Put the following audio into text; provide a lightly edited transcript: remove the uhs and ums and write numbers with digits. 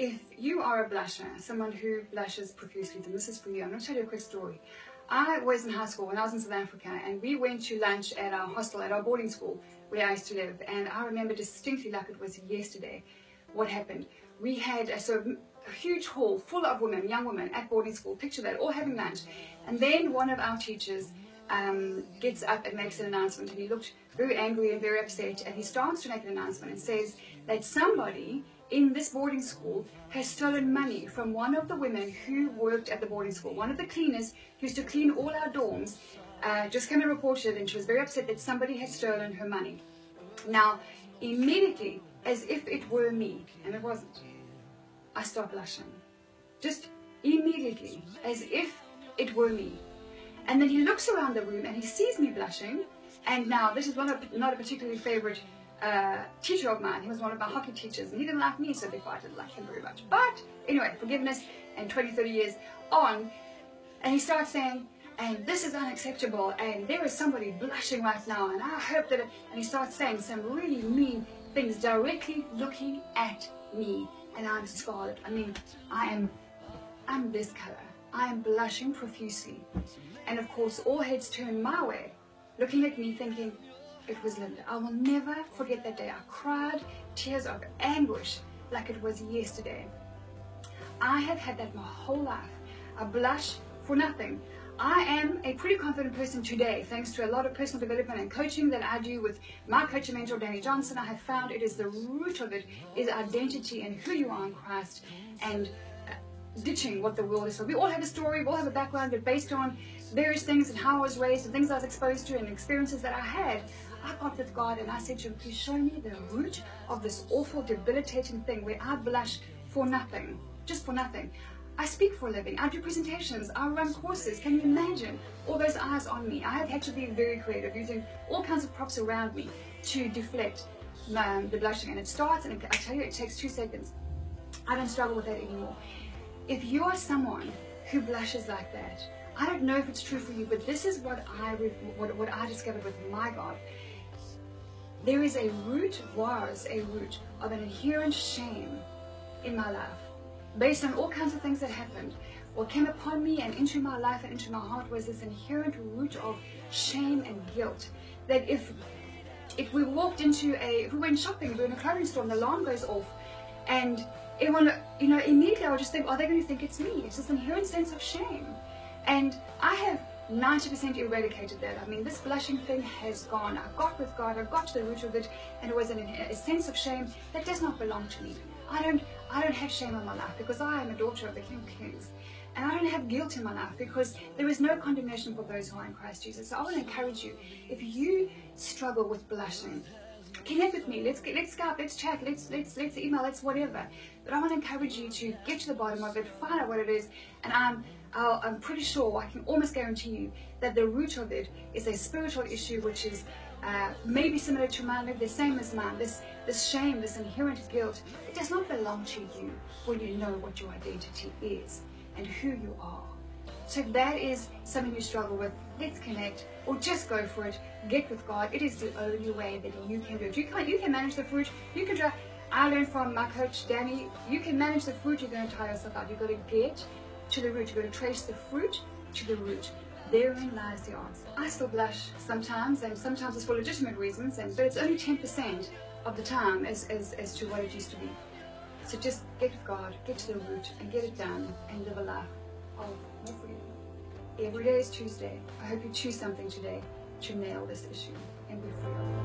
If you are a blusher, someone who blushes profusely, then this is for you. I'm going to tell you a quick story. I was in high school when I was in South Africa, and we went to lunch at our hostel, at our boarding school where I used to live, and I remember distinctly like it was yesterday what happened. We had a huge hall full of women, young women at boarding school, picture that, all having lunch, and then one of our teachers gets up and makes an announcement, and he looked very angry and very upset, and he starts to make an announcement and says that somebody in this boarding school has stolen money from one of the women who worked at the boarding school. One of the cleaners who used to clean all our dorms just came and reported, and she was very upset that somebody had stolen her money. Now, immediately, as if it were me, and it wasn't, I start blushing. Just immediately, as if it were me. And then he looks around the room and he sees me blushing, and now this is not a particularly favorite teacher of mine. He was one of my hockey teachers, and he didn't like me, so therefore I didn't like him very much. But anyway, forgiveness, and 20, 30 years on, and he starts saying, and this is unacceptable, and there is somebody blushing right now, and I hope that, and he starts saying some really mean things directly looking at me, and I'm scarlet. I mean, I'm this color. I am blushing profusely. And of course, all heads turn my way, looking at me thinking, it was Linda. I will never forget that day. I cried tears of anguish like it was yesterday. I have had that my whole life. I blush for nothing. I am a pretty confident person today, thanks to a lot of personal development and coaching that I do with my coach and mentor, Danny Johnson. I have found it is the root of it is identity and who you are in Christ, and ditching what the world is. So we all have a story, we all have a background, but based on various things and how I was raised and things I was exposed to and experiences that I had, I got with God and I said to him, please show me the root of this awful, debilitating thing where I blush for nothing, just for nothing. I speak for a living, I do presentations, I run courses. Can you imagine all those eyes on me? I have had to be very creative, using all kinds of props around me to deflect the blushing. And it starts, and I tell you, it takes 2 seconds. I don't struggle with that anymore. If you are someone who blushes like that, I don't know if it's true for you, but this is what I discovered with my God. There is was a root of an inherent shame in my life, based on all kinds of things that happened. What came upon me and into my life and into my heart was this inherent root of shame and guilt, that if we walked into if we went shopping, we were in a clothing store and the alarm goes off, and everyone, immediately I would just think, are they going to think it's me? It's this inherent sense of shame. And I have 90% eradicated that. I mean, this blushing thing has gone. I got with God, I got to the root of it, and it was a sense of shame that does not belong to me. I don't have shame in my life because I am a daughter of the King of Kings. And I don't have guilt in my life because there is no condemnation for those who are in Christ Jesus. So I want to encourage you, if you struggle with blushing, connect with me. Let's Skype, let's chat, let's email, let's whatever. But I want to encourage you to get to the bottom of it, find out what it is, and I'm pretty sure, I can almost guarantee you, that the root of it is a spiritual issue, which is maybe similar to mine, maybe the same as mine. This shame, this inherent guilt, it does not belong to you when you know what your identity is and who you are. So if that is something you struggle with, let's connect, or just go for it. Get with God. It is the only way that you can do it. You can manage the fruit. You can try. I learned from my coach Danny, you can manage the fruit, you're going to tire yourself out. You've got to get to the root. You've got to trace the fruit to the root. Therein lies the answer. I still blush sometimes, and sometimes it's for legitimate reasons, but it's only 10% of the time as to what it used to be. So just get with God, get to the root, and get it done, and live a life of more freedom. Every day is Tuesday. I hope you choose something today to nail this issue and be free.